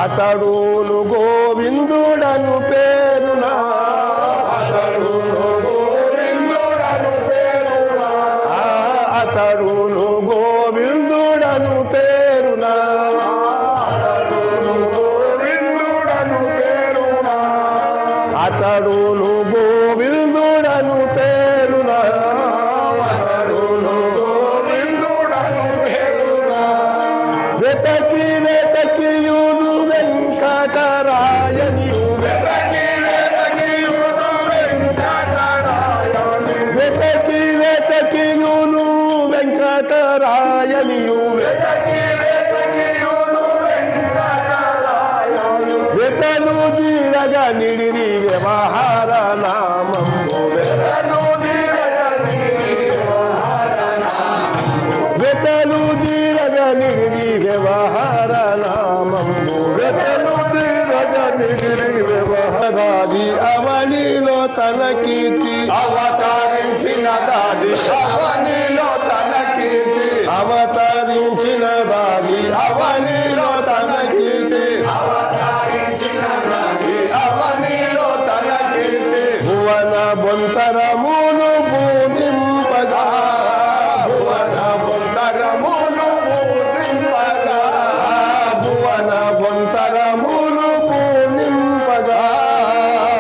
అతడును గోవిందుడను పేరున అతడును గోవిందుడను పేరున అతడును గోవిందుడను పేరున వెతకి వెతకియును వెంకటరాయని వెతకి వెతకియును వెంకటరాయనియు వెతను జీరగ నిడిరి వ్యవహార నామము వెతను జీరగ నిడిరి వ్యవహార నామము దాది అవనిలో తన కీర్తి అవతరించిన దాది అవనిలో తన కీర్తి అవతరించిన దాది అవనిలో తన కీర్తి అవనిలో తన కీర్తి భువన బొంతరమును పూజింపగా భువన బొంతరమును పూజింపగా భువన బొంతరమును పూజింపగా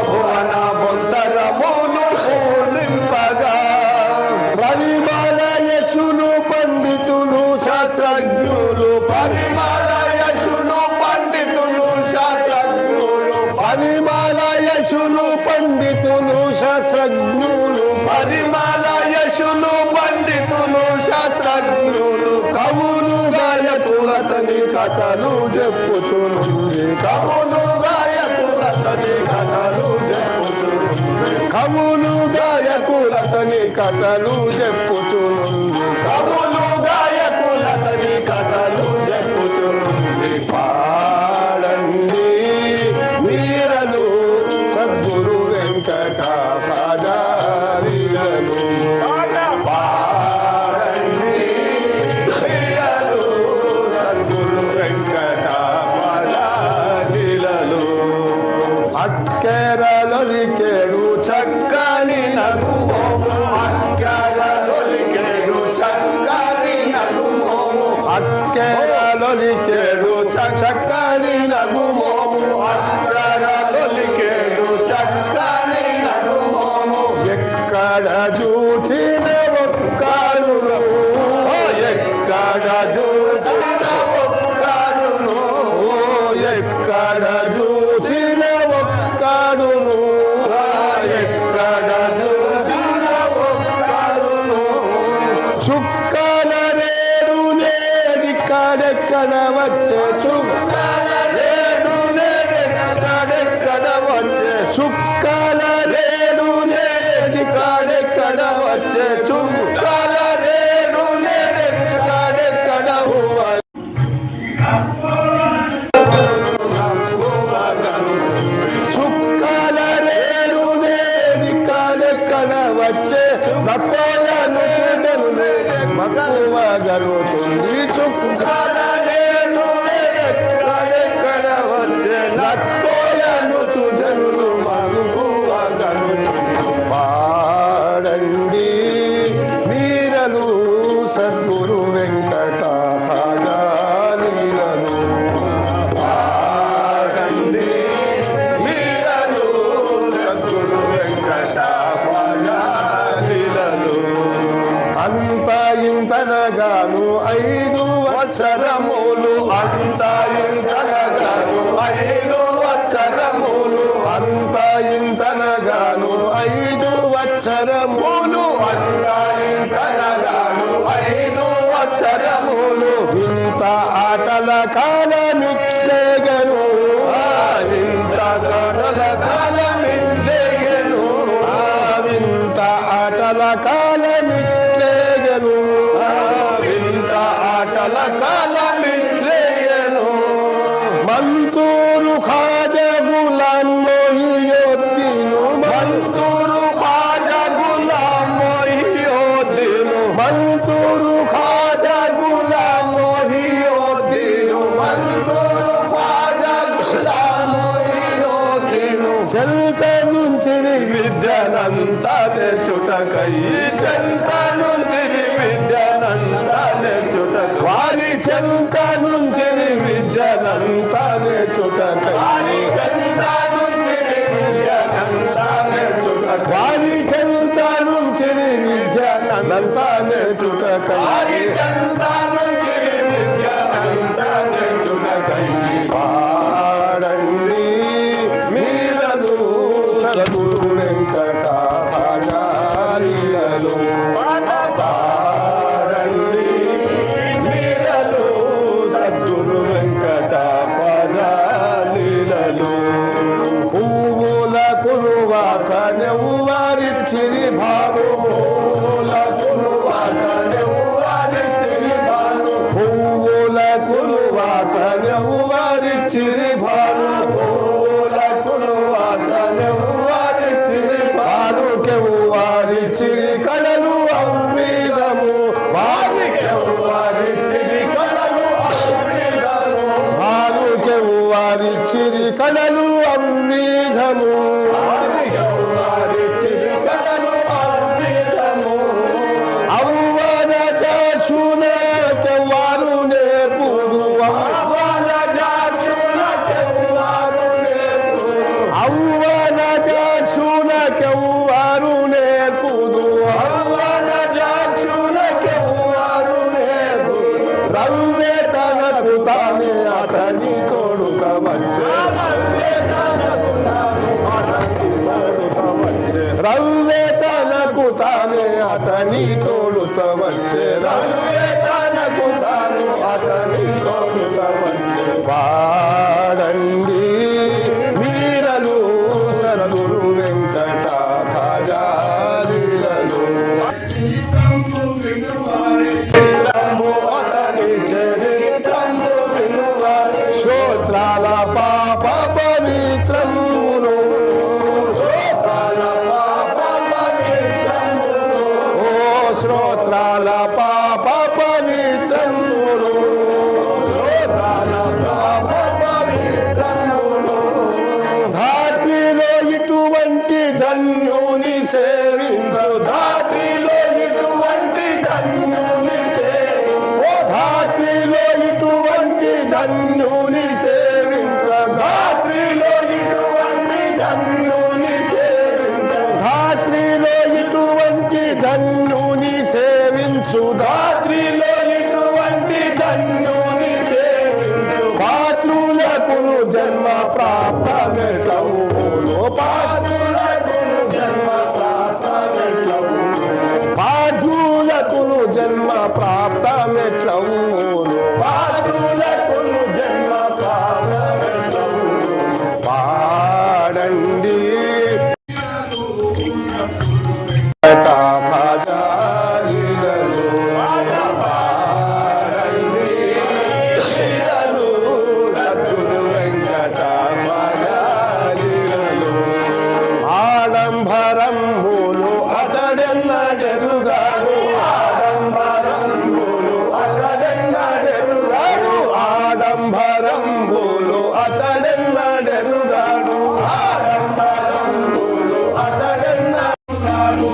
భువన బొంతరమును పూజింపగా పరిమళ యశును పండితులు శాస్త్రజ్ఞులు పరిమళ యశును పండితులు శాస్త్రజ్ఞులు పరిమళ యశును పండితులు శాస్త్రజ్ఞులు పరిమళ యశును పండితులు శాస్త్రజ్ఞులు కవులు గాయకులతని కథలు చెప్పుచునుంది కవులు గాయకులతని కథలు చెప్పుచునుంది కవులు గాయకులతని కథలు చెప్పుచునుంది కవులు గాయకులతని కథలు చెప్పుచునుంది పాడండి మీరలు సద్గురు వెంకట పాదారిలను పాడండి ప్రియలు సద్గురు వెంకట పదాలిలలు అక్కెరలొలికెడు చక్కని నగుమోము అక్కరలొలికెడు చక్కని నగుమోము అక్కెరలొలికెడు చక్కని నగుమోము అక్కరలొలికెడు చక్కని నగుమోము ఎక్కడ చూచిన ఒక్కరును ఎక్కడ చూసిన ఒక్కరును ఎక్కడ చూసిన ఒక్కరును ఎక్కడ చూసిన ఒక్కరును చుక్కల రేడు నేడిక్కడెక్కడ వచ్చే ఎక్కడెక్కడ వచ్చే చుక్కల రేడు నేడిక్కడెక్కడ వచ్చే చుక్కల రేడు ఎక్కడెక్కడ చుక్కల రేడు నేడిక్కడెక్కడ వచ్చే మక్కువను చూచను మక్కువ గరుచుంది చుక్కల రేడు ఎక్కడెక్కడ వచ్చే నక్కోయను చూచను మక్కువ పాడండి మీరలు సద్గురు వెంకట పాదాలీలను పాడండి మీరలు సద్గురు వెంకట పదాలిలలు అంత ఇంతనగాను 5 వత్సరములు అంత ఇంతనగాను 5 వత్సరములు అంత ఇంతనగాను 5 వత్సరములు అంత ఇంతనగాను 5 వత్సరములు ఇంత ఆటల కాలమిట్లేగను ఇంత కడల కాలమిట్లేగెను ఇంత ఆటల కాలమిట్లేగను ఇంత ఆటల కాలమిట్లేగెను మంతూరు ఖాజా గులాం చెంత నుంచి విద్యనంతా నేర్చుటకై చెంత నుంచి విద్యనంతా నేర్చుటకై వారి చెంత నుంచి విద్యనంతా నేర్చుటకై వారి చెంత నుంచి విద్యనంతా నేర్చుటకై పాడండి మీరను సద్గురు వెంకటాచార్యులు పాడండి మీరను సద్గురు వెంకటాచార్యులు పువ్వుల కురువాసనెవ్వరిచ్చిరి భారు పువ్వుల కురువాసనెవ్వరిచ్చిరి భారు వారిచ్చిరి కళలు అవ్వీదము వారిచ్చిరి కళలు అవ్వీదము అవ్వన చాచునకెవ్వారు నేర్పుదు అవ్వన చాచునకెవ్వారు నేర్పుదు రవ్వే తనకు తానే అతని తోడుక వచ్చే రవ్వే తనకు తానే అతని తోడుత వచ్చే రవ్వే తనకు తాను అతని తోడుత వచ్చే పాడండి వీరలు సద్గురు వెంకటాచార్యులు శ్రోత్రాల పాప పవిత్రమును ఓ శ్రోత్రాల పాప పవిత్రమును ధాత్రిలో ఇటువంటి ధన్యుని సేవించు ధాత్రిలో ఇటువంటి ధన్యుని ధాత్రిలో ఇటువంటి ధన్యుని సేవించ ధాత్రిలో ఇటువంటి ధన్యుని సేవించ ధాత్రిలో ఇటువంటి ధన్యుని సేవించు ధాత్రిలో ఇటువంటి ధన్యుని సేవించు పాత్రులకు జన్మ ప్రాప్తమెట్లవును పాత్రులకు జన్మ ప్రాప్తమెట్లవును పాత్రులకు జన్మ ప్రాప్తమెట్లవును పాత్రులకు జన్మ ప్రాప్తమెట్లవును పాడండి వెంకటాచార్యులు పాడండి వీరలు సద్గురు వెంకటాచార్యులు ఆడంబరంబులు అతడెన్నడెరుగాడు ఆడంబరంబులు అతడెన్నడెరుగాడు ఆడంబరంబులు అతడెన్నడెరుగాడు ఆడంబరంబులు అతడెన్నడెరుగాడు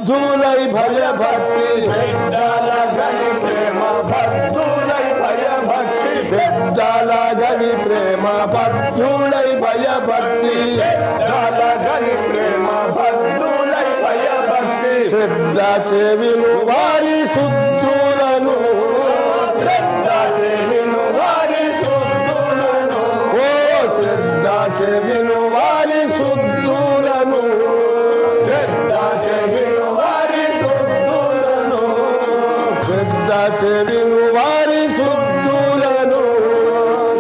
బద్ధులై భయభక్తి పెద్దల గని ప్రేమ భక్తులై భయభక్తి పెద్దల గని ప్రేమ బద్ధులై భయభక్తి పెద్దల గని ప్రేమ భక్తులై భయభక్తి శ్రద్ధ చెవిను వారి శుద్ధులను శ్రద్ధ చెవిను వారి శుద్ధులను ఓ శ్రద్ధ చెవిను వారి శుద్ధులను శ్రద్ధ చెవిను వారి శుద్ధులను శ్రద్ధ చెవిను వారి శుద్ధులను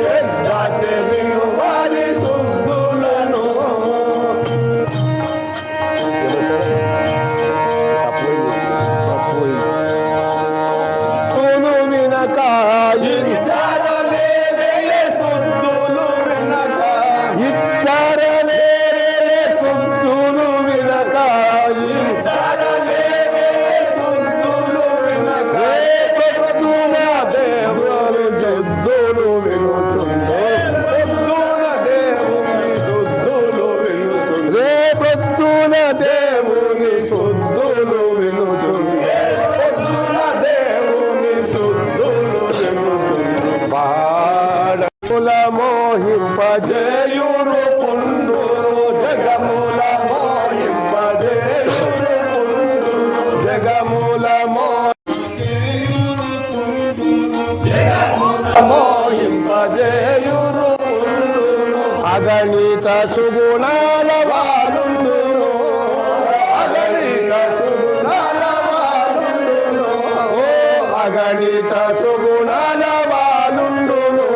శ్రద్ధ చెవిను వారి శుద్ధులను వినక ఇద్దరలేవే శుద్ధులు వినక ఇద్దరలే శుద్ధులు వినక ఇద్దరలేవే శుద్ధులు వినక పొద్దున దేవుడు శుద్ధులు వినుచుండే పొద్దున దేవుని శుద్ధులు వినుచుండే రే పొద్దున దేవుని శుద్ధులు వినుచుండే పొద్దున దేవుని శుద్ధులు వినుచుండే పాడముల మోహింపజేయురు పుండురు జగముల మోహింపజేయురు పుండురు జగముల మోహింపజేయురు పుండురు అగణిత సుగుణాల వాడుండురు అగణిత సుగుణాల వాడుండురు ఓ అగణిత సుగుణాల వాలుండును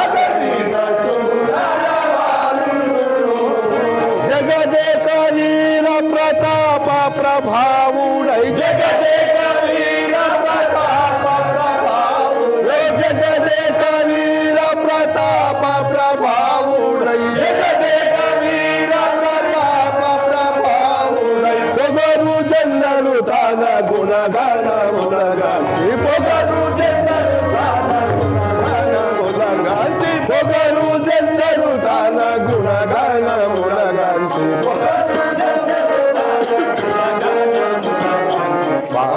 అగణిత సుగుణాల వాడుండురు జగదేక వీర ప్రతాప ప్రభావుడై జగదేక వీర ప్రతాప ప్రభావుడై జగదేక వీర ప్రతాప ప్రభావుడై జగదేక వీర ప్రతాప ప్రభావుడై పొగరు జందలు తన గుణగణములగాంచి పొగరు జగరు జగములగాంచి పొగరు జందలు తన గుణగణములగాంచి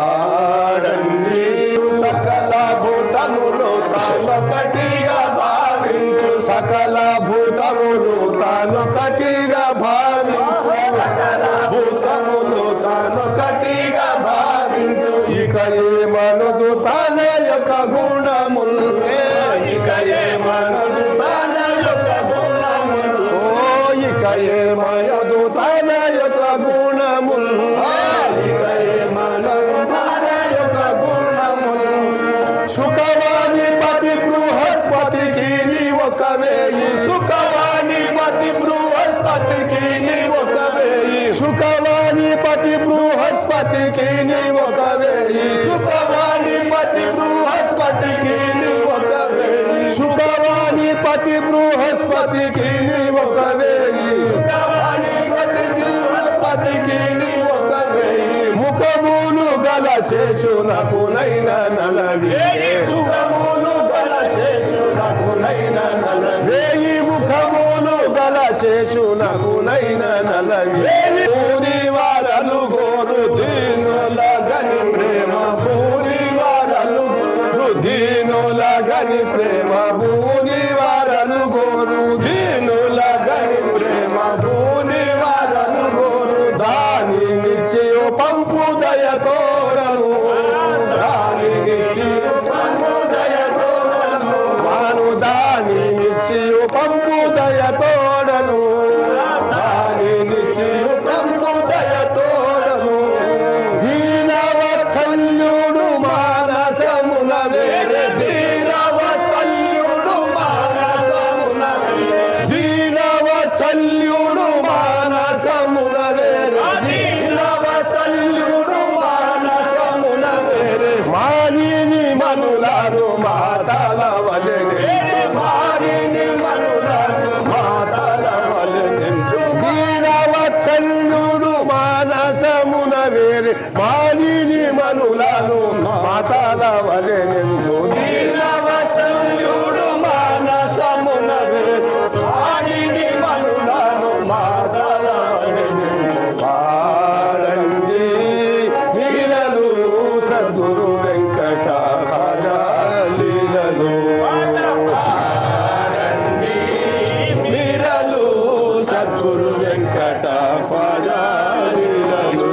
పాడండి సకల భూతములు తానొకటిగా భావించు సకల భూతములు తానొకటిగా భావించు సకల భూతములు తానొకటిగా భావించు ఇక ఏమనదు తన యొక్క గుణముల్నే ఇక ఏమనదు తన యొక్క గుణములు ఓ ఇక ఏమనదు తన యొక్క గుణముల్ ఇక ఏమనదు తన యొక్క గుణములు సుఖవాధిపతి బృహస్పతికి నీ ఒక వేయి సుఖవాణిపతి బృహస్పతికి నీ ఒక వేయి సుఖవాధిపతి బృహస్పతికి నీ ఒక వేయి సుఖవాణిపతి బృహస్పతికి నీ ఒక వేయి సుఖవాధిపతి బృహస్పతికి నీ ఒక వేయి సుఖవాణిపతి బృహస్పతికి నీ ఒక వేయి ముఖములు గల శేషునకునైన నలవి సుఖములు గల శేషునకునైన నలవి వేయి ముఖములు గల శేషునకునైన నలవి పూరి వారలు గోరు దీనుల గని ప్రేమ పూరి వారలు దీనుల గని ప్రేమ భూని వారలు గోరు దీనుల గని ప్రేమ పూరి వారలు గోరు దాని నిత్యో పంపు దయతోరను దానికిచ్చి పంపుదయతోడను వాను దాని నిత్యో పంపు దయతోడను దానినిచ్చి పంపుదయతోడను దీనవత్సల్యుడు మానసమున వేరే దీనవత్సల్యుడు మానసమున దీనవత్సల్యుడు మానసమున వేరే దీనవత్సల్యుడు మానసమున వేరే మానిని మనులారు మాతల వలె భారిని మనులను మాతల వలెంచు దీనవత్సల్యుడు మానసమున వేరే మానిని మనులను మాతల వలె దీనవత్సల్యుడు మానసమున వేరు భారిని మనులను మాతల వలెంచు పాడండి సద్గురు వెంకట ఖ్వాజాలీలలు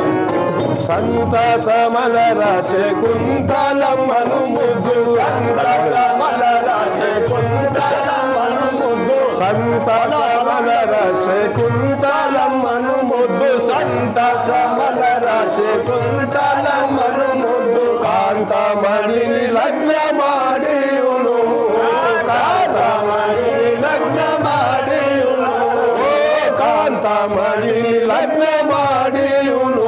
సంతసమల రాసే కుంతలమ్మను ముద్దు సంతసమల రాసే కుంతలమ్మను ముద్దు సంతసమల రాసే కుంతలమ్మను ముద్దు సంతసమల రాసే కుంతలమ్మను ముద్దు కాంతమణిని లగ్నమాడియును కాంతమణిని లగ్నమాడియును ఓ కాంతమణిని లగ్నమాడియును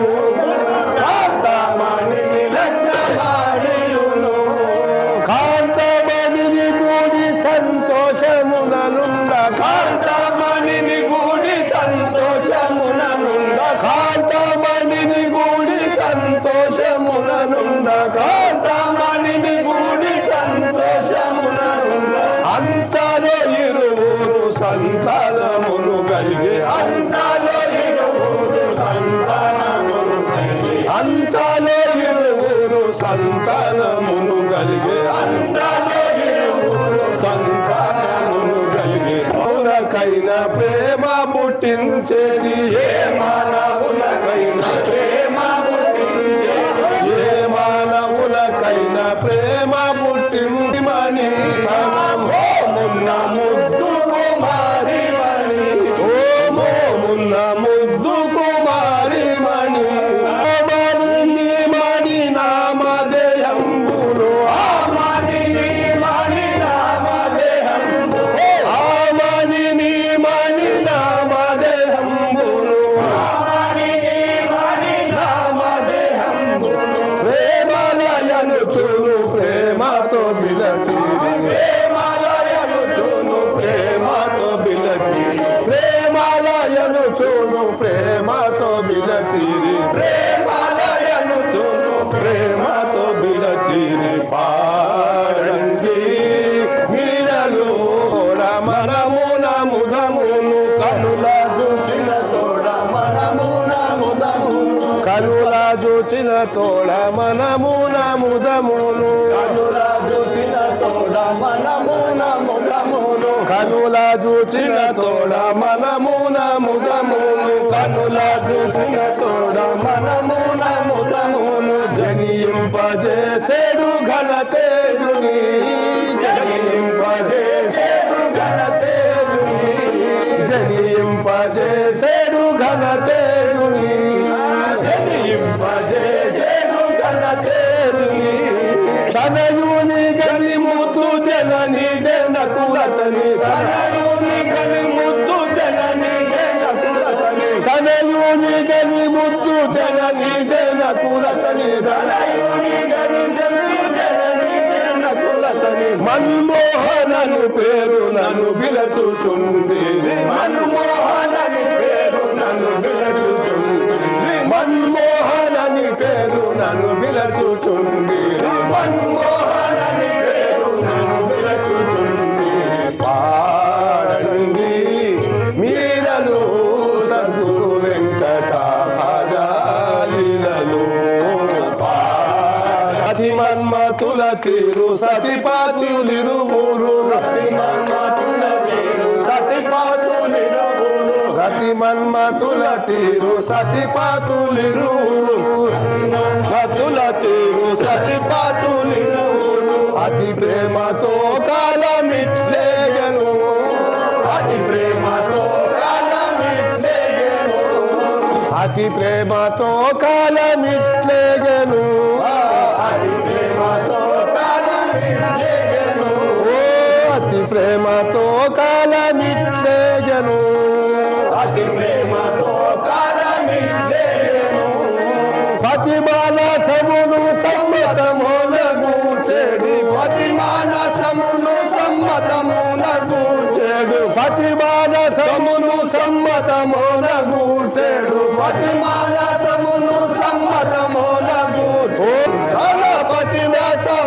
కాంతమణిని లగ్నమాడియును కాంతమణిని గూడి సంతోషముననుండ కాంతమణిని గూడి సంతోషముననుండ కాంతమణిని గూడి సంతోషముననుండ కాంతమణిని గూడి సంతోషముననుండ అంతలో ఇరువురు సంతానమును కలిగి అంతలో ఇరువురు సంతానమును కలిగి అంతలో ఇరువురు సంతానమును కలిగి అంతలో ఇరువురు సంతానమును కలిగి అవునకైన ప్రేమ పుట్టించేది ఏ మానవులకైనా ప్రేమ పుట్టించేది ఏ మానవులకైన ప్రేమ పుట్టింది మని ఓ మున్న ముద్దు కుమారి మణి ఓ మున్న ముద్దు కుమారి మణి మణి మణి నామదేయంబులు ఆ మణి మణి నామదేహంబు ఆ మణి మణి నామదేయంబులు మణి మణి నామదేహంబు ప్రేమలయను చూను ప్రేమతో బిలచిరి ప్రేమలయను చూను ప్రేమతో బిలచి ప్రేమలయను చూను ప్రేమతో బిలచిరి ప్రేమలయను చూను ప్రేమతో బిలచిరి పాడండి మీరలు రమణమున ముదమును కనుల చూచిన తోడ మనమున ముదమును కనుల చూచిన తోడ మనమున ముదమును కనుల చూచిన తోడ మనమున ముదమును కనుల చూచిన తోడ మనమున ముదమును కనుల చూచిన తోడ మనమున ముదమును జనింపజేసేడు ఘన తేజుని జనింపజేసేడు ఘనతేజుని జనింపజేసేడు ఘన తేజుని జనింపజేసేడు ఘనతేజుని తనయుని గని ముత్తు జనని జనకులతని తనయుని గని ముద్దు జనని జనకులతని తనయుని గని ముత్తు జనని జనకులతని తనయుని గని జనని జనని జనకులతని మన్మోహనను పేరు నన్ను బిలచుచుండి మన్మోహనని పేరు నన్ను పిలుచుచుంది మన్మోహనని పేరు నన్ను బిలచుచుండి మన్మోహనని పేరు నన్ను పిలుచుచుంది పాడండి మీరను సద్గురు వెంకట ఖాజాలీలలు అతి మన్మతుల తీరు సతిపాతులిరువురు గతి మన్మతుల తీరు సతిపాతులిరువురు మతుల తీరు సతిపాతులిరువురు అతి ప్రేమతో కాలమిట్లేగను అతి ప్రేమతో కాలమిట్లేగెను అతి ప్రేమతో కాలమిట్లేగను అతి ప్రేమతో కాలమిట్లేగెను ఓ అతి ప్రేమతో కాలమిట్లేగను అతి ప్రేమతో కాలమిట్లేగెను పతి మానసమును సమ్మతమున గూర్చెడు అతి మానసమును సమ్మతమున గూర్చెడు పతి మానసమును సమ్మతమున గూర్చెడు అతి మానసమును సమ్మతమున గూర్చెడు తలపతి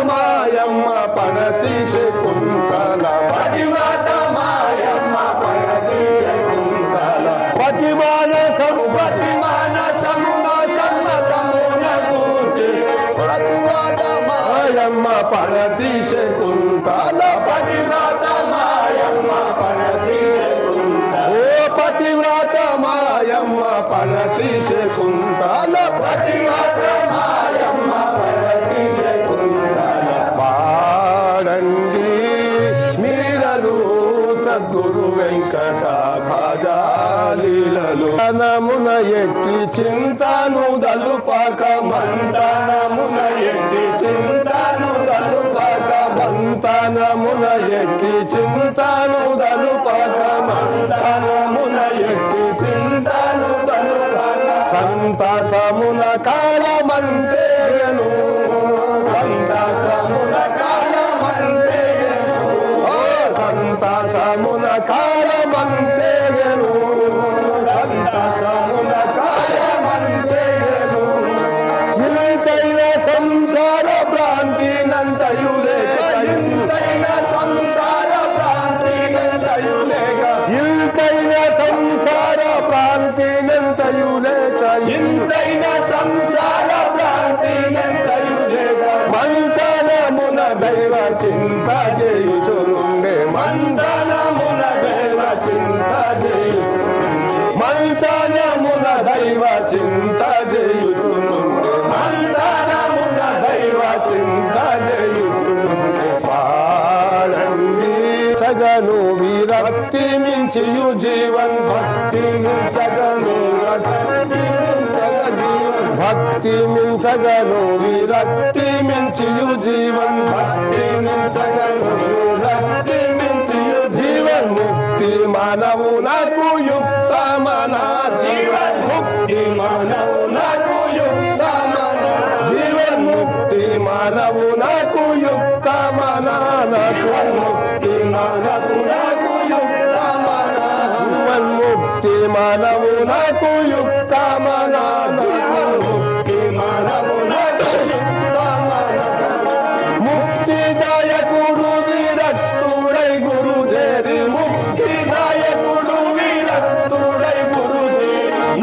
మాయమ్మ పడతి శకుంతల పతివ్రత మాయమ్మ పడతి శకుంతల పతి మానసము పతి మానసమును సమ్మతమున గూర్చెడు పతివ్రత మాయమ్మ పడతి శకుంతల పతివ్రత మాయమ్మ పడతి శకుంతల ఓ పతివ్రత పడతి శకుంతల పతివ్రత మాయమ్మ పడతి శకుంతల పాడండి మీరలు సద్గురు వెంకట ఖాజాలీలలు మనమున ఎట్టి చింతను దలుపక మంతనమున ఎట్టి చింతను దలుపక సంతానమున ఎట్టి చింతను దలుపక మంతనమున ఎట్టి చింతను దలుపక సంతసమున కాలమంతేను సంతసమున కాలమంతేను ఓ సంతసమున కాలమంతేను సంతసమున కాలమంతేను ఇంతైన సంసార భ్రాంతినంతయు లేక ఇంతైన సంసార భ్రాంతినంతయు లేక ఇంతైన సంసార భ్రాంతినంతయు లేక ఇంతైన సంసార భ్రాంతినంతయు లేక మంతనమున దైవ చింత చేయుచునుండే మంతనమున దైవ చింత చేయుచుండే మంతనమున దైవ చింత చేయుచునుండే మంతనమున దైవ చింత చేయుచుండే పాడండి సగను విరక్తి మించియు జీవన్ భక్తి మించగను భక్తి మించగను విరక్తి మించియు జీవన్ భక్తి మించగను రక్తి మించియు జీవన్ ముక్తి మానవునకు యుక్త మన జీవన్ ముక్తి మానవులకు యుక్తమన జీవన్ ముక్తి మానవునకు యుక్త మనకు ముక్తి మానవులకు యుక్తమన జీవన్ ముక్తి మానవునకు యుక్త ముక్తి మానవులకు యుక్తమన ముక్తిదాయకుడు విరక్తుడై గురు చేరి ముక్తిదాయకుడు విరక్తుడై గురుజీ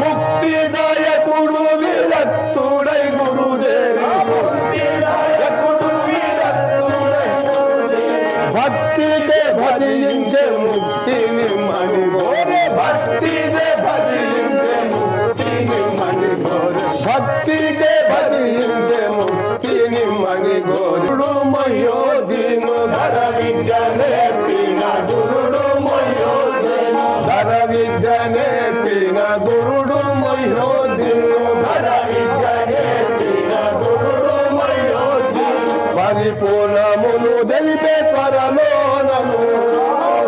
ముక్తిదాయకుడు విరక్తుడై గురు చేరి ముక్తిదాయకుడు విరక్తుడై గురుజీ భక్తి చే భజించే ముక్తిని మణి గోరే భక్తి చే భజించే ముక్తిని మణి గోరె భక్తి చే భజించే ముక్తిని మణి గోరుడు మయోదీను ధర విద్య నేర్పిన గురుడు మొయ్యోదీను ధర విద్య నేర్పిన గురుడు మయోదీను ధర విద్య నేర్పిన గురుడు మొయ్యోదీను పరిపూర్ణమును తెలిపే త్వరలోనను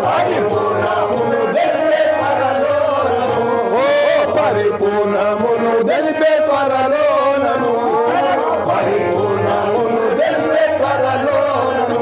పరిపూర్ణమును దెల్లే పరలోనము ఓ పరిపూర్ణమును తెలిపే త్వరలోనను పరిపూర్ణమును దెల్లే పరలోనము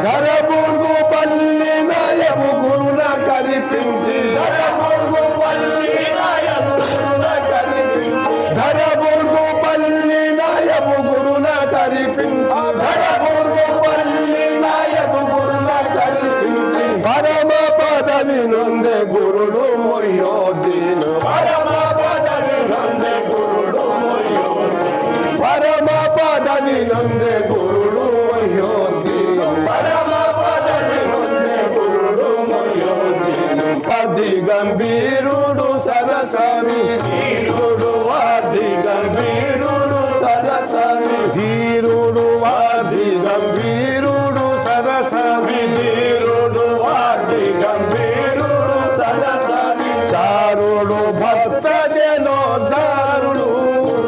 ధరబుర్గు పల్లి నయము గురున కరిపించి ధరముగు పల్లి నాయకుడున కనిపించి ధరబుర్గు పల్లి నయము గురున కరిపించి ధరముగు పల్లి నాయకుడున కనిపించి పరమ పదవి నొందే గురుడు మొయ్యోదీను పరమ పదవి నందే గురుడు మొయ్యోదీను పరమ పదవి నొందే గురుడు మొయ్యోదీను పరమ పదవి నందే గురుడు మొయ్యోదీను పది గంభీరుడు సరసవి ధీరుడు వాది గంభీరుడు సరసవి ధీరుడు వాది గంభీరుడు సరసవి ధీరుడు వాది గంభీరుడు సరసవి చారుడు భక్త జనోద్ధారుడు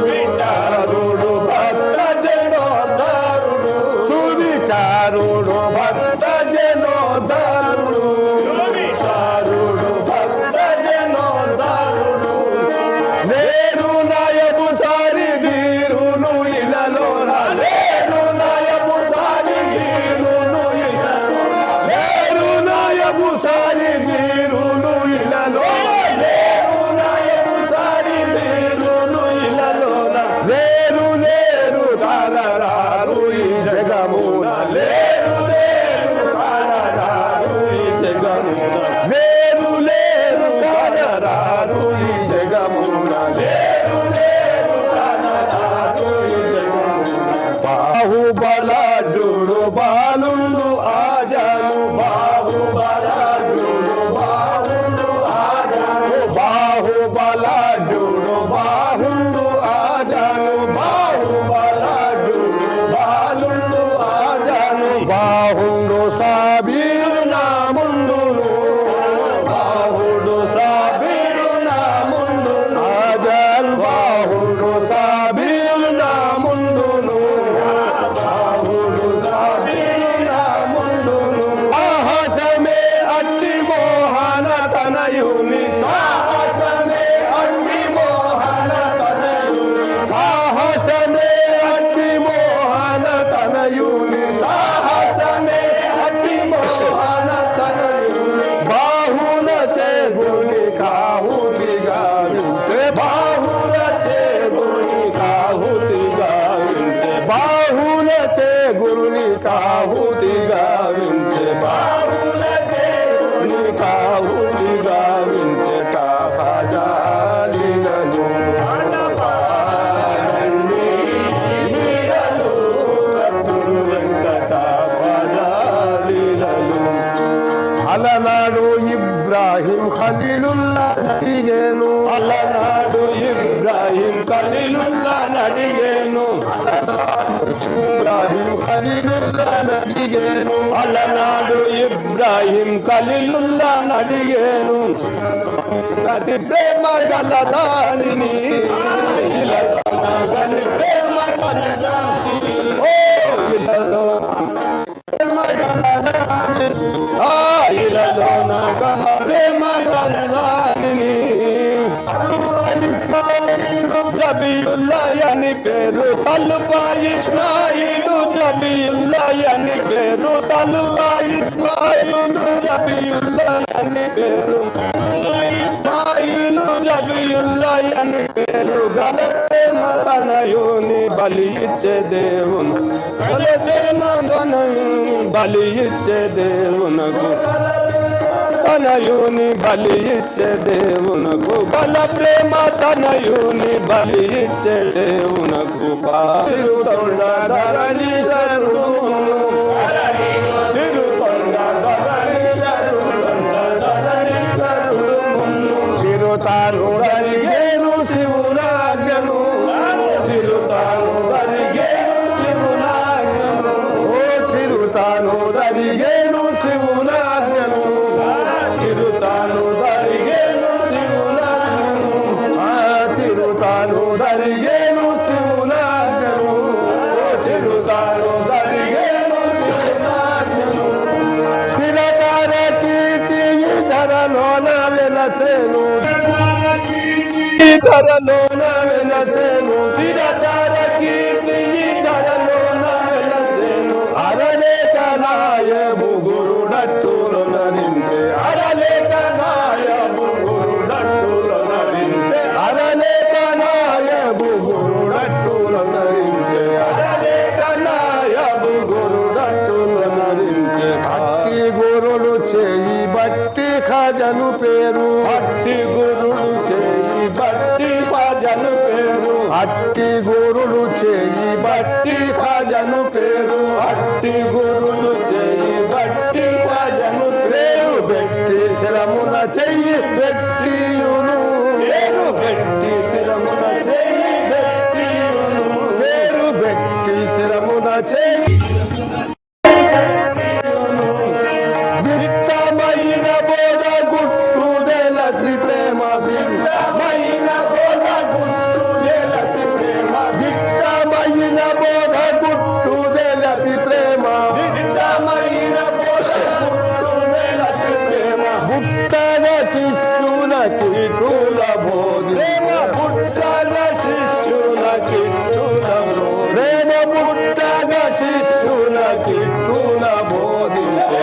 విచారుడు భక్త జనోద్ధారుడు సువిచారుడు భక్త జనోద్ధారుడు విచారుడు భక్త జనోద్ధారుడు నేరు నాయపు సారి ధీరును ఇలలో నేరు నాయపు సారి ధీరును ఇలలో నేరు నాయపు సారి ధీరును ఇలలో నేరు నాయపు సారి ధీరును ఇలలోన లేరు లేరు కానరారు ఈ జగమున లేరు లేరు కానరారు ఈ జగమున లేరు లేరు కానరారు ఈ జగమున లేరు లేరు కానరారు ఈ జగమున బాహుబలాఢ్యుడు బాలుండు ఆజాను బాహుబలాఢ్యుడు బాహుడు ఆజాను బాహుబలాఢ్యుడు పాడండి లీలలు సద్గురు వెంకటాపద లీలలు. అలనాడు ఇబ్రాహిం ఖలీలుల్లా అడిగేను, అలనాడు ఇబ్రాహిం ఖలీలుల్లా అడిగేను, ఇబ్రాహిం ఖలీలుల్లా అడిగేను, అలనాడు ఇబ్రాహిం ఖలీలుల్లా అడిగేను. అతి ప్రేమ గలదానిని అతి ప్రేమ గలదానిని ఓ ఇలలో ప్రేమ గలదానిని ఆ ఇలలోన గల ప్రేమ గలదానిని. జబీయుల్లాహ్ అని పేరు తలుపా ఇస్మాయిలు, జబీయుల్లాహ్ అని పేరు తలుపా ఇస్మాయిలు, జబీయుల్లాహ్ అని పేరు ఇస్మాయిలు, జబీయుల్లాహ్ అని పేరు గల ప్రేమ తనయుని బలి ఇచ్చే దేవును, గల ప్రేమ తనయుని బలి ఇచ్చే దేవునకు, తనయుని బలి ఇచ్చే దేవునకు బల ప్రేమ, తనయుని బలి ఇచ్చే దేవునకు. చిరుతొండ ధరణి శరణు, చిరుతొండ ధరణి శరణు, చిరుతాను ధరిగేను శివునాజ్ఞను, చిరుతాను ధరిగేను శివునాజ్ఞను, ఓ చిరుతాను ధరిగేను శివునాజ్ఞను, చిరుతాను ధరిగేను శివునాజ్ఞను, చిరుతాను ధరిగేను శివునాజ్ఞను, ఓ చిరుతాను ధరిగేను శివునాజ్ఞను. స్థిరకార కీర్తి ధరలోన వెలసేను, ధరలోన వెలసేను, స్థిరకార కీర్తి ధరలోన వెలసేను. అరలేక నాయము గురుడట్టులు నరించే, అరలేక నాయము గురుడట్టులు నరించే, అరలేక నాయము గురుడట్టులు నరించే, అరలేక నాయము గురుడట్టులు నరించే. భక్తి గురులు చేయి బట్టి ఖజను పేరు, భక్తి గురులు చేయి బట్టి ఖజను పేరు, అట్టి గురులు చేయి బట్టి ఖజను పేరు, అట్టి గురులు చేయి బట్టి ఖజను పేరు. పెట్టి శిరమున చెయ్యి పెట్టియును, పేరు పెట్టి శిరమున చెయ్యి పెట్టియును, పేరు పెట్టి శిరమున చెయ్యి. దిట్టమైన బోధ గుట్టుదెల శ్రీ ప్రేమ, దిట్టమైన బోధ గుట్టుదెల శ్రీ ప్రేమ, దిట్టమైన బోధ గుట్టుదెల శ్రీ ప్రేమ, దిట్టమైన బోధ గుట్టుదెల శ్రీ ప్రేమ. బుట్టగ శిష్యుల కిట్టుల బోధి, బుట్టగ శిష్యుల కిట్టుల బోధి, బుట్టగ శిష్యుల కిట్టుల బోధించే,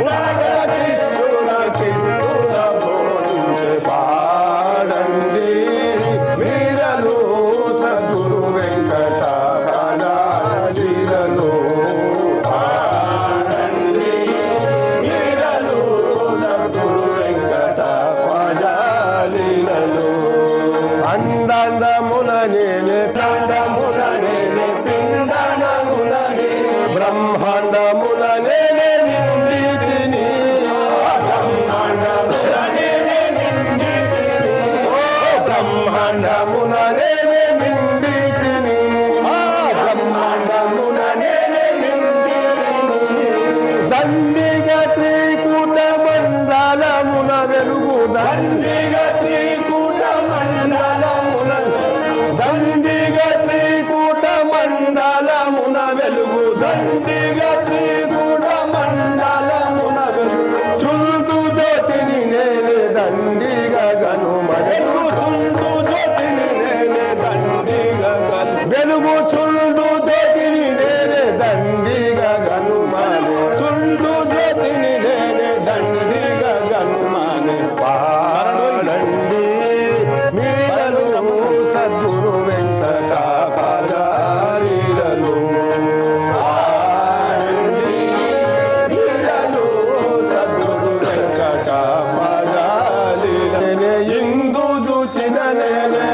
బుట్టగ శిష్యుల కిట్టుల బోధించే. పాడండి వీరలు సద్గురు వెంకటాచల లీలలు, పాడండి వీరలు సద్గురు వెంకటాచల లీలలు. అండాండమున నేనే ప్రాండమున నేనే పిండమున నేనే బ్రహ్మాండమున నేనే నిండితిని, బ్రహ్మాండమున నేనే నిండితిని, ఓ బ్రహ్మాండమున నేనే నిండితిని, బ్రహ్మాండమున నేనే నిండితిని. దండిగ త్రికూట మండలమున వెలుగు, దండిగ త్రికూట మండలమున, దండిగ త్రికూట మండలమున వెలుగు, దండిగ త్రికూట మండలమున వెలుగు. చుల్దు జ్యోతిని నేనే దండిగ గనుమను, చుల్దు జ్యోతిని నేనే దండిగ గను, వెలుగు చుల్దు జ్యోతిని నేనే దండిగ గనుమను, చుల్దు జ్యోతిని నేనే దండిగ గనుమను. పాడండి మీరలు సద్గురు వెంకటాపద లీలలు, పాడండి మీరలు సద్గురు వెంకటాపద లీలలు. నేనే ఇందు చూచిన నేనే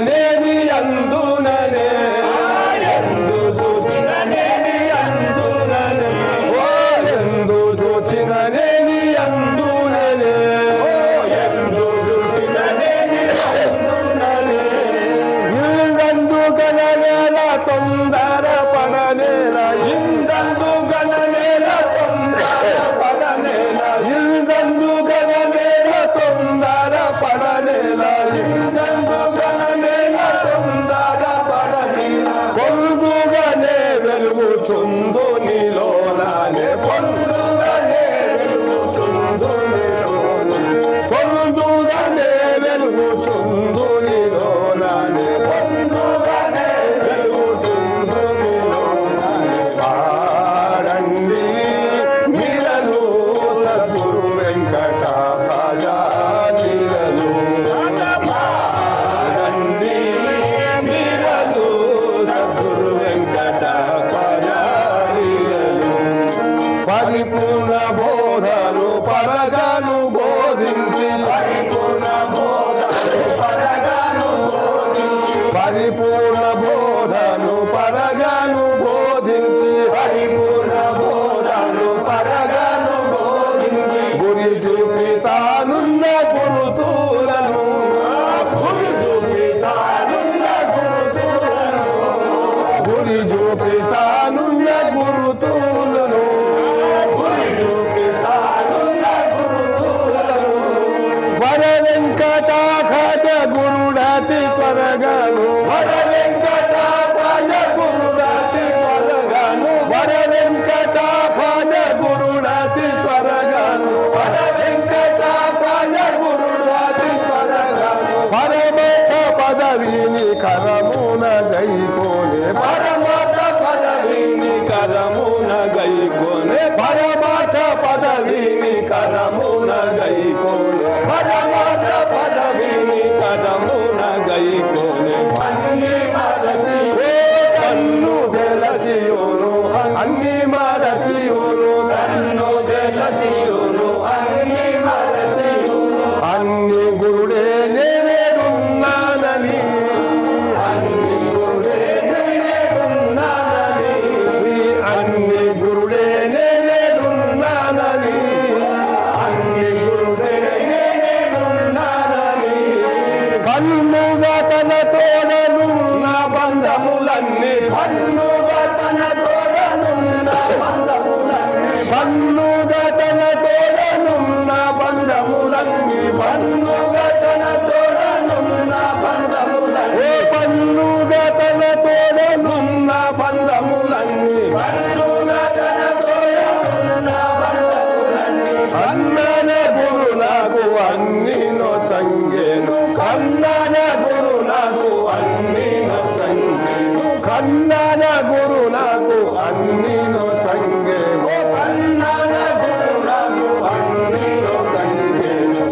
నేని అందుననే ఎందు చూచిన నేని అందుననే ఓ ఎందు చూచిన నేని అందుననే ఎందు చూచిన నేని అందుననే ఇందందు గణనేల తొందర పడనేల ఇందందు గణనేల తొందర పడనేల ఇందందు గణనేల తొందర పడనేల ఇందందు గణనేల తొందర పడనేల పొందుగానే వెలుగుచుందు నీలోనానే పొందుగనే వెలుగుచుందు నీలోనే పొందుగానే వెలుగుచుందు నీలోనానే పొందుగనే వెలుగుచుందు నీలోనే పాడండి మీరలు సద్గురు వెంకట ఖజానీలను పాడండి మీరలు సద్గురు వెంకట ఖజానీలను పరిపూర్ణ బోధలు పరగాను బోధించి పరిపూర్ణ బోధలు పరగాను బోధించి పరిపూర్ణ బోధను పరగాను బోధించి పరిపూర్ణ బోధలు పరగాను బోధించి గురి చూపి తానున్న గురుతులను గురు చూపితానున్న గురుతులను గురి చూపి తానున్న గురుతులను గురి చూపితానున్న గురుతులను వర వెంకట ఖజ గురుడతి త్వరగాను వర వెంకట రాజ గురుడతి త్వరగాను వర వెంకట ఖజ గురుడతి త్వరగాను వర వెంకట రాజ గురుడతి త్వరగాను పరమత పదవిని కరమున గైకోనే పరమాత్మ పదవిని కరమున గైకొనే పరమత పదవిని కరమున గైకొనే పరమాత్మ పదవిని కరమున గైకొనే అన్ని మరచి ఓ కన్ను తెలసియును అన్ని మరచియును కన్ను తెలసియును అన్ని మరచియును అన్ని గురుడే నేనేడున్నానని అన్ని గురుడే నేనేడున్నానని ఈ అన్ని గురుడే నేనేడున్నానని అన్ని గురుడే నేనేడున్నానని కన్నుగా తన తోడనున్న బంధములన్నీ కన్నుగా తన తోడనున్న బంధములన్నీ కన్నుగా తన తోడనున్న బంధములన్నీ పన్నుగా తన తోడనున్న బంధములన్నీ ఓ పన్నుగా తన తోడనున్న బంధములన్నీ పన్నుగా తన తోడనున్న బంధములన్నీ కన్నన గురు నాకు అన్ని నొసంగేను కన్నడ గురు నాకు అన్ని నొసంగెను కన్నన గురు నాకు అన్ని నొసంగేను కన్నడ గురు నాకు అన్ని నొసంగెను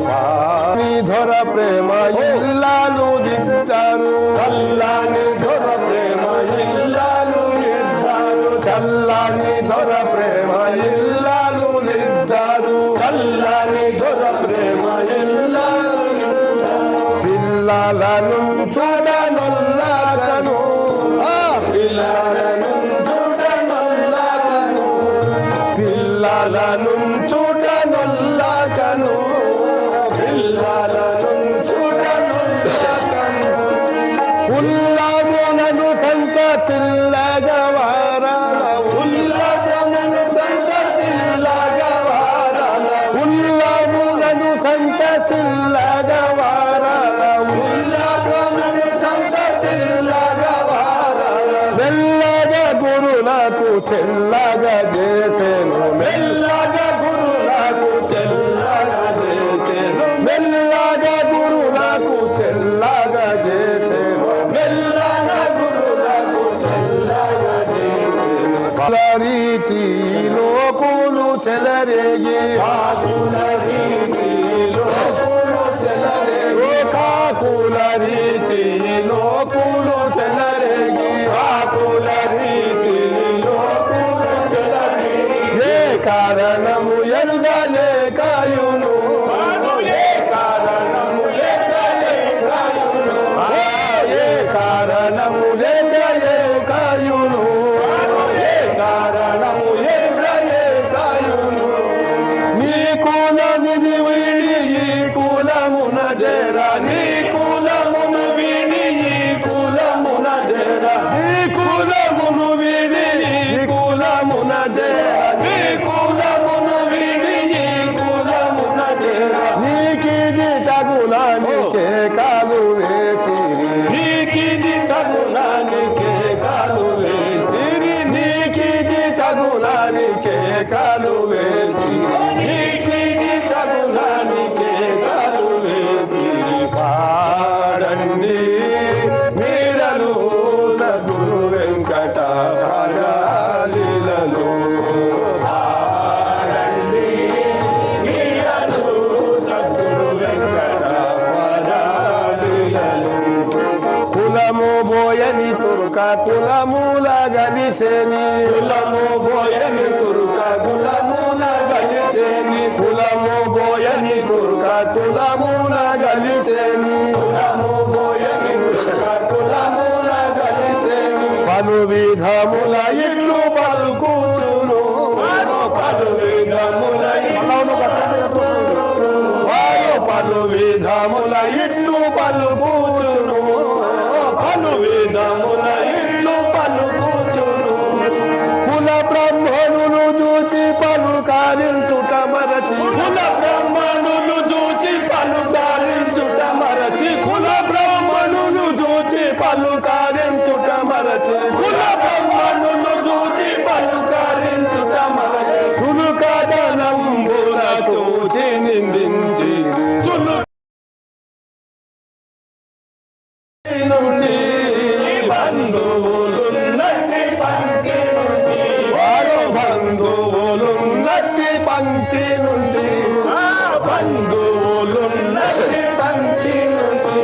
నీ ధర ప్రేమ ఇల్లాలు దిద్దారు చల్లని దొర ప్రేమ ఇల్లాలు నిర్ధారు చల్లని ధర ప్రేమ ఇల్లాలు దిద్దారు చల్లని దొర ప్రేమ ఇల్లాలు నిర్ధారు పిల్లలను చూడనొల్లాకను పిల్లలను చూడనొల్లాకను పిల్లలను చూడనొల్లాకను పిల్లలను చూడనొల్లాకను ఉల్లాసనను సంత చిల్లగవారాల ఉల్లాసమును సంతసిల్లగవారాల ఉల్లాసనను సంత చిల్లగవారాల ఉల్లాసమును సంతసిల్లగవారాల మెల్లగా గురు నాకు చెల్లగా చేసేను మెల్లగా గురు నాకు చెల్లగా చేసేను మెల్లగా గురు నాకు చెల్లగా చేసేను మెల్లగా గురు నాకు చెల్లగా చేసేను రీతి లోకులు చెలరేగి కాకుల రీతిలో చెలరేగి కాకుల రీతి లోకులు చెలరేగి కాకుల రీతిలో చెలరేగి ఏ కారణము ఎరుగలేకాయును ఏ కారణము లేకలేకాయును ఏ బోయని తుర్క కులమూల గలిసేని కులము బోయని తుర్క కులమున గలిసేని కులము బోయని తుర్క కులమూల గలిసేని కులము బోయని తుర్క కులమున గలిసేని పలు విధముల ఇట్లు పలుకుచును పలు విధముల వారు పలు విధముల ఇట్లు పలుకుచును పలు విధముల ఇల్లు పలుకుచును కుల బ్రహ్మణులు చూచి పలుకారించుట మరచి కుల బ్రహ్మణులు చూచి పలుకారించుట మరచి కుల బ్రాహ్మణులు చూచి పలుకారించుట మరచి కుల బ్రహ్మణులు చూచి పలుకారించుట మరచి చులుకదనంబున చూచి నిందించి చులు నుంచి బంధువులున్నట్టి పంక్తి నుంచి వారు బంధువులున్నట్టి పంక్తి నుంచి బంధువులున్నట్టి పంక్తి నుంచి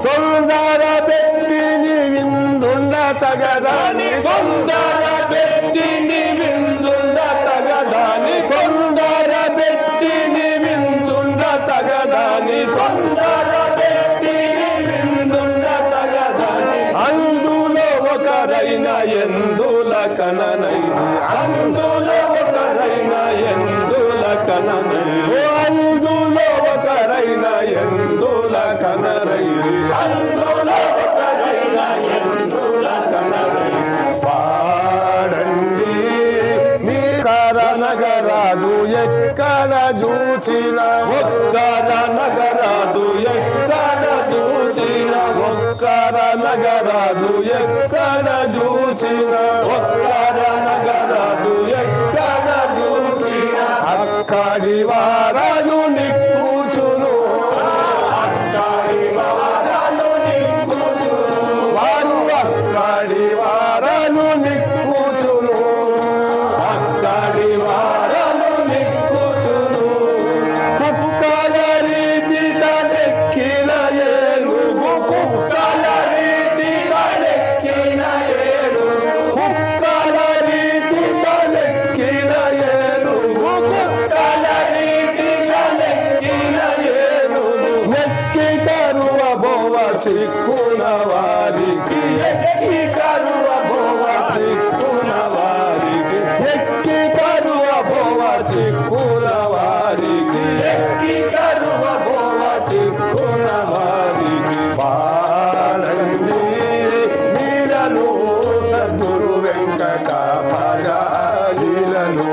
తొందర పెట్టిని విందుండ తగదాని తొందర పెట్టిని విందుండ తగదాని తొందర పెట్టిని విందుండ తగదాని తొందర పెట్టిని విందుండ తగదాని అందులో ఒకరైన ఎందుల కననైది అందులో ఒకరైన ఎందుల కననై అందులో ఒకరైన ఎందుల కనరైది అందులో ఒకరైన ఎందుల కననై పాడండి మీ కరనగరాదు ఎక్కడ చూచిన ఒక్కర నగరాదు ఎక్కడ చూచిన ఒక్కర నగరాదు ఎక్కడ చూచిన ఒక్కర నగరాదు ఎక్కడ చూసిన అక్కడి వారలు నిక్కుచును అక్కడి వారలు నిక్కుచును వారు అక్కడి వారలు నిక్కుచును అక్కడి వారలు నిక్కుచును కుక్కల రీతి తనెక్కిన ఏనుగు కుక్కల రీతి కడెక్కిన ఏనుగు కుక్కల రీతి తనెక్కిన ఏనుగు కుక్కల రీతి కడెక్కిన ఏనుగు నెక్కి కరువ బోవ చిక్కున వారికి ఎక్కి కరువ బోవ చిక్కున వారికి ఎక్కి కరువ బోవ చిక్కున వారికి ఎక్కి కరువ బోవ చిక్కున వారికి పాడండి నీలను సద్గురు వెంకట పదాలీలను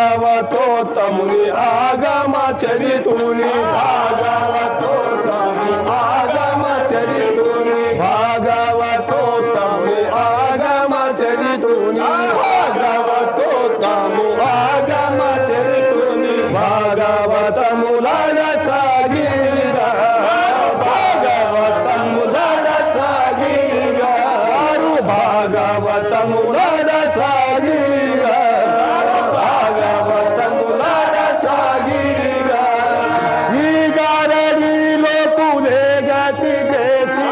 భాగవతోత్తముని ఆగమ చరితుని భాగవతోత్తముని ఆగమ చరితుని భాగవతోత్తముని ఆగమ చరితుని భాగవతోత్తము ఆగమ చరితుని భాగవతములన సాగిరిగా భాగవతములన సాగిరిగా వారు భాగవతములన సాగిరిగా భాగవతములన సాగిరిగా ఈ గారడిలో కులే గతి చేసి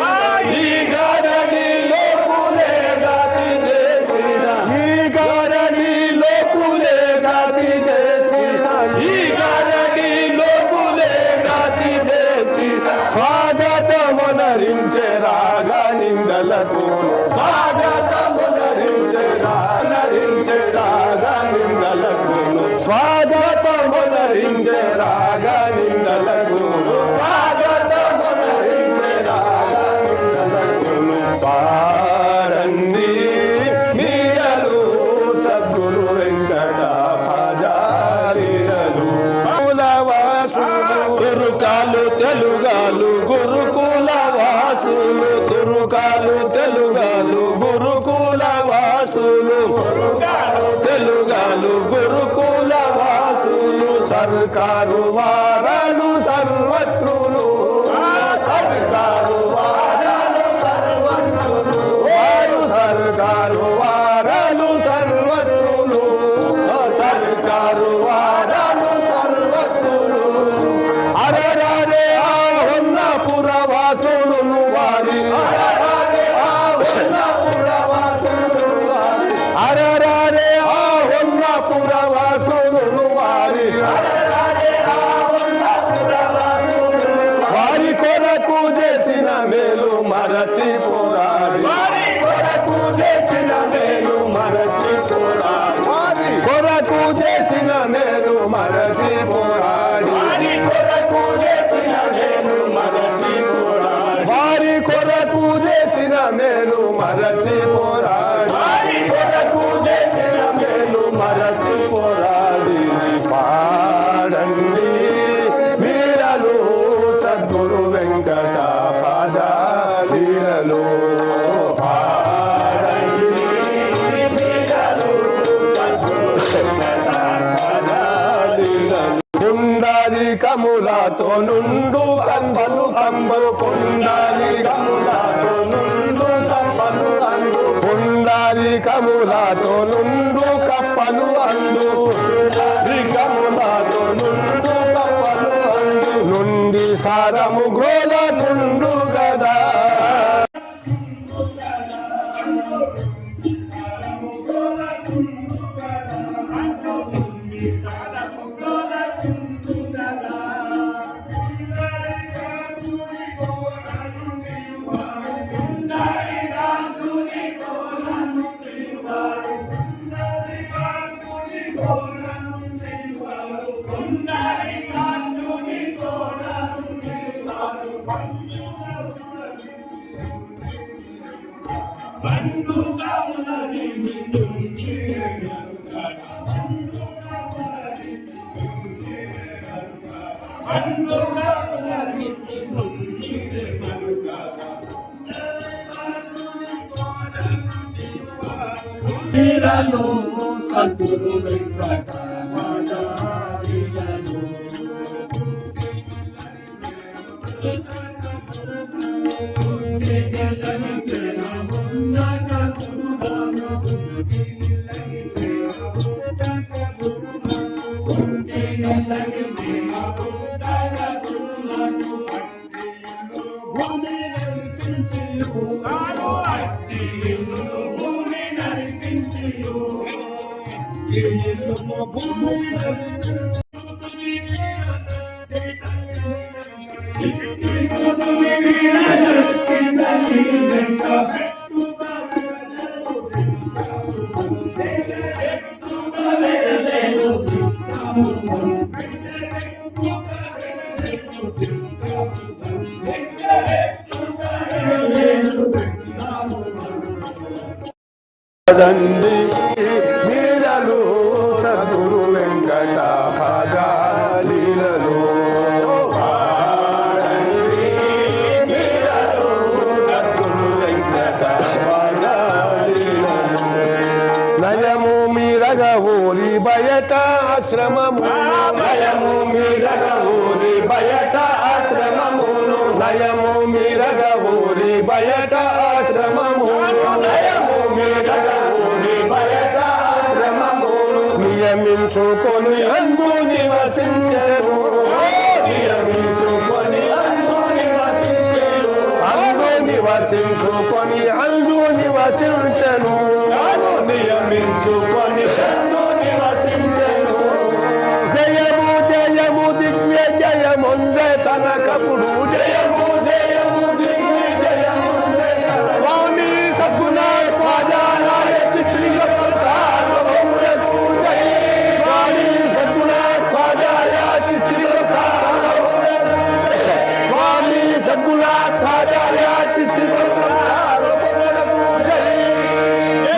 ఈ గరడిలో కులే గతి చేసిన ఈ గారడిలో కులే గతి చేసిన ఈ గరడిలో కులే గతి చేసిన స్వాగతమునరించే రాగా నిందలకు స్వాగతమునరించే రాగా నిందలకు స్వాగతమునరించే రాగా నిందలకు స్వాగతమునరించే రాగా నిందలకు పాడండి మీరలు సద్గురు వెంకట పజారిరలు కులవాసులు తురుకాలు తెలుగాలు గురుకుల వాసులు తురుకాలు తెలుగాలు గురుకుల వాసులు తెలుగాలు గురుకుల వాసులు సర్కారు వారలు సర్వత్రులు సర్కారు వారలు సర్వత్రులు వారు సర్కారు వారలు సర్వత్రులు సర్కారు మరచి పోరాడి వారి కొరకు చేసిన మేలు మరచి పోరాడి వారి కొరకు చేసిన మేలు మరచి పోరాడి వారి కొరకు చేసిన మేలు మరచి పోరాడి పాడండి వీరలు సద్గురు వెంకట ఖాజా లీలలు పాడండి వీరలు సద్గురు వెంకట ఖాజా లీలలు. పుండాది కములతో నుండు కంబలు కంబలు పుండాది కములతో నుండు కప్పలు అండు పుండాది కములతో నుండు కప్పలు అండు కములతో నుండు కప్పలు అండు నుండి సారము గ్రోల నుండు గదా వీరలు సద్గురు వెంకట ఖాజా లీలలు. పాడండి వీరలు సద్గురు వెంకట ఖాజా లీలలు పాడండి వీరలు సద్గురు వెంకట ఖాజా లీలలు. నయము మీరగ ఊరి బయట ఆశ్రమము భయము మీరగ ఊరి బయట ఆశ్రమమును నయము మీరగ ఊరి బయట ఆశ్రమము నయము మీరగ ఊరి బయట ఆశ్రమమును నియమించుకొని అందు నివసించను నియమించుకొని అందు నివసించెను. అందు నివసించుకొని అందు నివసించను తాను నియమించుకొని అందు నివసించెను. జయము జయము దిగ్విజయముందే తనకపుడు జయము జయము దిగ్విజయము స్వామి సద్గుణాథ్ ఖాజా నాయక చిస్తిలింగ సార్వభౌములకు జై. స్వామి సద్గుణాథ్ ఖాజా నాయక చిస్తిలింగ స్వామి సద్గుణాథ్ ఖాజా నాయక చిస్తిలింగ సార్వభౌములకు జై.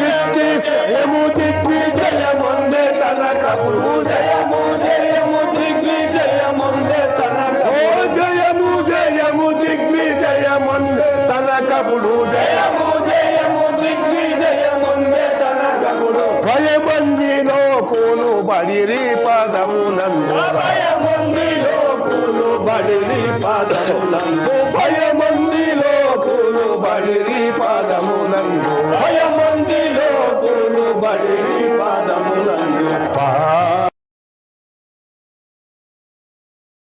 ఇట్టి జయము దిగ్విజయముందే తనకపుడు జయము జయము దిగ్విజయముందే తనకపుడు జయము జయము దిగ్విజయముందే తనకపుడు జయము జయము దిగ్విజయముందే తనకపుడు. భయబందిలో కోను బడిరి పదమునందు భయముందిలో కూలు బడిని పాదములందు. భయమందిలో కోను బడిరి పదమునందు భయముందిలో కూలు బడిని పాదములందు.